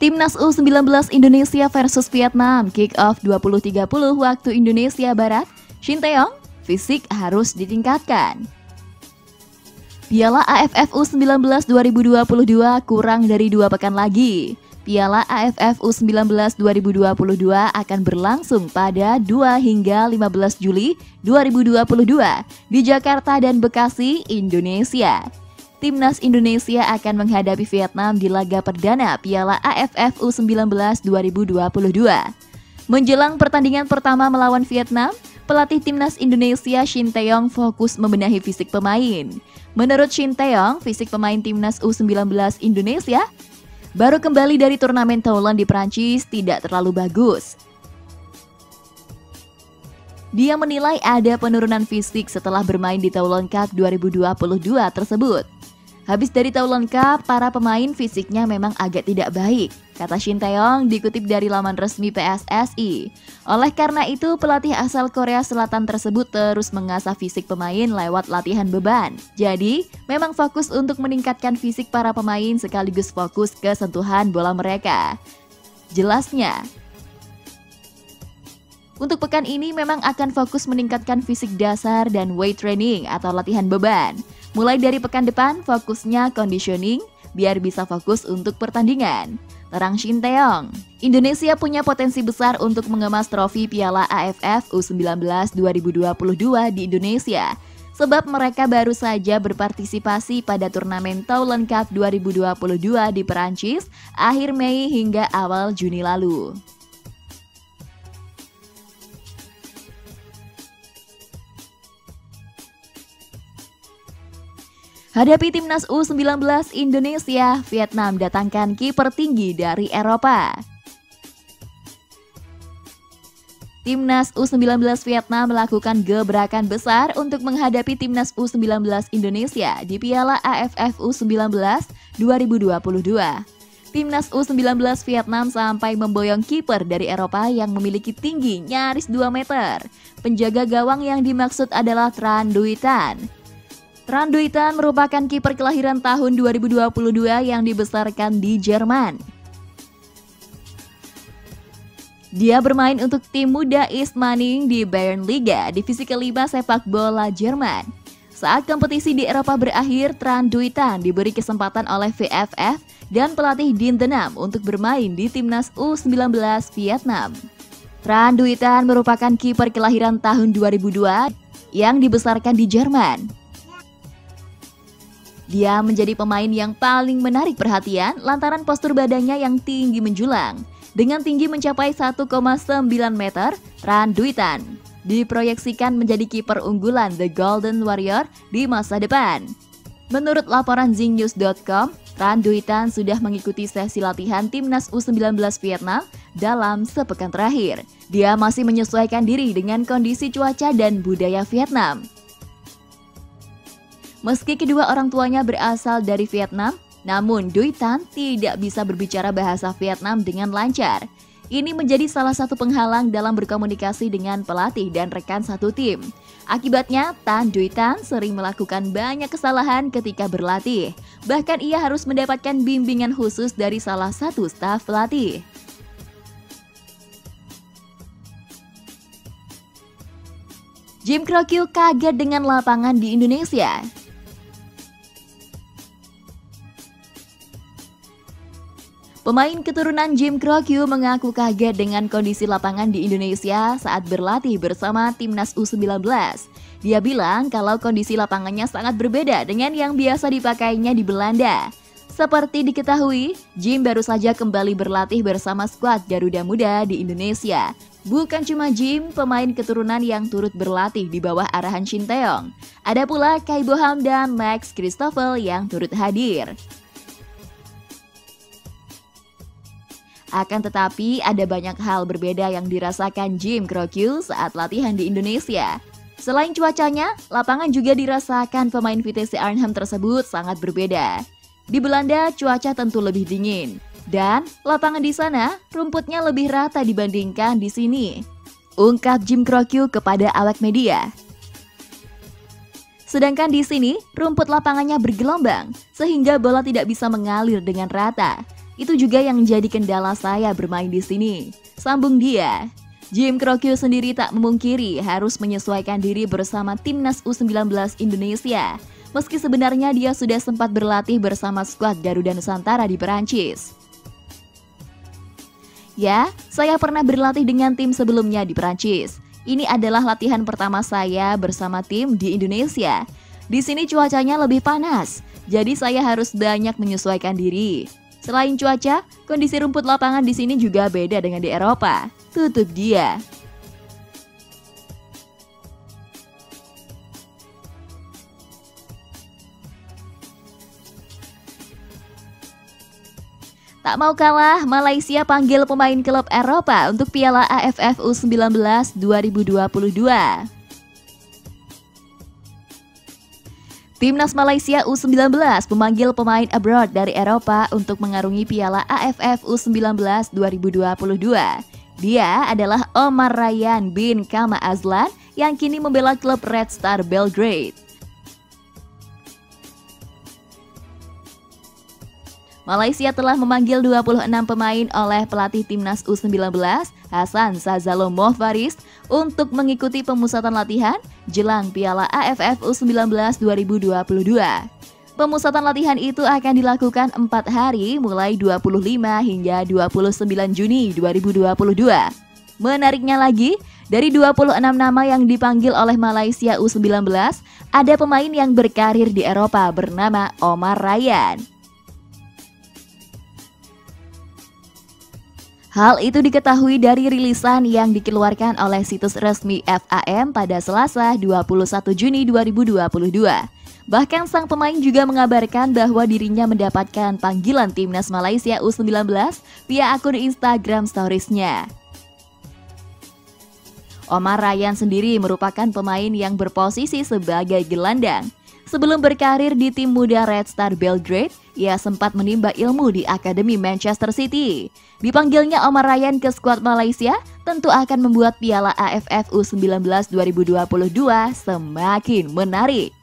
Timnas U19 Indonesia versus Vietnam kick off 20.30 waktu Indonesia Barat. Shin Tae-yong, fisik harus ditingkatkan. Piala AFF U19 2022 kurang dari 2 pekan lagi. Piala AFF U19 2022 akan berlangsung pada 2 hingga 15 Juli 2022 di Jakarta dan Bekasi, Indonesia. Timnas Indonesia akan menghadapi Vietnam di laga perdana Piala AFF U19 2022. Menjelang pertandingan pertama melawan Vietnam, pelatih Timnas Indonesia Shin Tae-yong fokus membenahi fisik pemain. Menurut Shin Tae-yong, fisik pemain Timnas U19 Indonesia baru kembali dari turnamen Thailand di Prancis tidak terlalu bagus. Dia menilai ada penurunan fisik setelah bermain di Thailand Cup 2022 tersebut. Habis dari Thailand Cup, para pemain fisiknya memang agak tidak baik, kata Shin Tae-yong dikutip dari laman resmi PSSI. Oleh karena itu, pelatih asal Korea Selatan tersebut terus mengasah fisik pemain lewat latihan beban. Jadi, memang fokus untuk meningkatkan fisik para pemain sekaligus fokus ke sentuhan bola mereka. Jelasnya, untuk pekan ini memang akan fokus meningkatkan fisik dasar dan weight training atau latihan beban. Mulai dari pekan depan, fokusnya conditioning biar bisa fokus untuk pertandingan. Terang Shin Tae-yong, Indonesia punya potensi besar untuk mengemas trofi Piala AFF U19 2022 di Indonesia. Sebab mereka baru saja berpartisipasi pada turnamen Thailand Cup 2022 di Perancis akhir Mei hingga awal Juni lalu. Hadapi Timnas U19 Indonesia, Vietnam datangkan kiper tinggi dari Eropa. Timnas U19 Vietnam melakukan gebrakan besar untuk menghadapi Timnas U19 Indonesia di Piala AFF U19 2022. Timnas U19 Vietnam sampai memboyong kiper dari Eropa yang memiliki tinggi nyaris 2 meter. Penjaga gawang yang dimaksud adalah Tran Duy Tan. Tran Duy Tan merupakan kiper kelahiran tahun 2022 yang dibesarkan di Jerman. Dia bermain untuk tim muda East Manning di Bayern Liga, divisi kelima sepak bola Jerman. Saat kompetisi di Eropa berakhir, Tran Duy Tan diberi kesempatan oleh VFF dan pelatih Din Denam untuk bermain di Timnas U19 Vietnam. Tran Duy Tan merupakan kiper kelahiran tahun 2002 yang dibesarkan di Jerman. Dia menjadi pemain yang paling menarik perhatian lantaran postur badannya yang tinggi menjulang. Dengan tinggi mencapai 1,9 meter, Tran Duy Tan diproyeksikan menjadi kiper unggulan The Golden Warrior di masa depan. Menurut laporan zingnews.com, Tran Duy Tan sudah mengikuti sesi latihan Timnas U19 Vietnam dalam sepekan terakhir. Dia masih menyesuaikan diri dengan kondisi cuaca dan budaya Vietnam. Meski kedua orang tuanya berasal dari Vietnam, namun Duy Tan tidak bisa berbicara bahasa Vietnam dengan lancar. Ini menjadi salah satu penghalang dalam berkomunikasi dengan pelatih dan rekan satu tim. Akibatnya, Tran Duy Tan sering melakukan banyak kesalahan ketika berlatih. Bahkan ia harus mendapatkan bimbingan khusus dari salah satu staf pelatih. Jim Krokyu kaget dengan lapangan di Indonesia. Pemain keturunan Jim Krokyu mengaku kaget dengan kondisi lapangan di Indonesia saat berlatih bersama Timnas U19. Dia bilang kalau kondisi lapangannya sangat berbeda dengan yang biasa dipakainya di Belanda. Seperti diketahui, Jim baru saja kembali berlatih bersama skuad Garuda Muda di Indonesia. Bukan cuma Jim, pemain keturunan yang turut berlatih di bawah arahan Shin Tae-yong. Ada pula Kai Boham dan Max Christoffel yang turut hadir. Akan tetapi, ada banyak hal berbeda yang dirasakan Jim Krokyu saat latihan di Indonesia. Selain cuacanya, lapangan juga dirasakan pemain VTC Arnhem tersebut sangat berbeda. Di Belanda, cuaca tentu lebih dingin. Dan lapangan di sana, rumputnya lebih rata dibandingkan di sini. Ungkap Jim Krokyu kepada awak media. Sedangkan di sini, rumput lapangannya bergelombang, sehingga bola tidak bisa mengalir dengan rata. Itu juga yang menjadi kendala saya bermain di sini. Sambung dia. Jim Krokyu sendiri tak memungkiri harus menyesuaikan diri bersama timnas U19 Indonesia. Meski sebenarnya dia sudah sempat berlatih bersama skuad Garuda Nusantara di Perancis. Ya, saya pernah berlatih dengan tim sebelumnya di Perancis. Ini adalah latihan pertama saya bersama tim di Indonesia. Di sini cuacanya lebih panas, jadi saya harus banyak menyesuaikan diri. Selain cuaca, kondisi rumput lapangan di sini juga beda dengan di Eropa. Tutup dia. Tak mau kalah, Malaysia panggil pemain klub Eropa untuk Piala AFF U19 2022. Timnas Malaysia U19 memanggil pemain abroad dari Eropa untuk mengarungi Piala AFF U19 2022. Dia adalah Omar Ryan bin Kama Azlan yang kini membela klub Red Star Belgrade. Malaysia telah memanggil 26 pemain oleh pelatih timnas U19 Hassan Shazali Mohfaris untuk mengikuti pemusatan latihan jelang Piala AFF U19 2022. Pemusatan latihan itu akan dilakukan 4 hari mulai 25 hingga 29 Juni 2022. Menariknya lagi, dari 26 nama yang dipanggil oleh Malaysia U19, ada pemain yang berkarir di Eropa bernama Omar Ryan. Hal itu diketahui dari rilisan yang dikeluarkan oleh situs resmi FAM pada Selasa 21 Juni 2022. Bahkan sang pemain juga mengabarkan bahwa dirinya mendapatkan panggilan timnas Malaysia U19 via akun Instagram Stories-nya. Omar Ryan sendiri merupakan pemain yang berposisi sebagai gelandang. Sebelum berkarir di tim muda Red Star Belgrade, ia sempat menimba ilmu di Akademi Manchester City. Dipanggilnya Omar Ryan ke skuad Malaysia tentu akan membuat Piala AFF U19 2022 semakin menarik.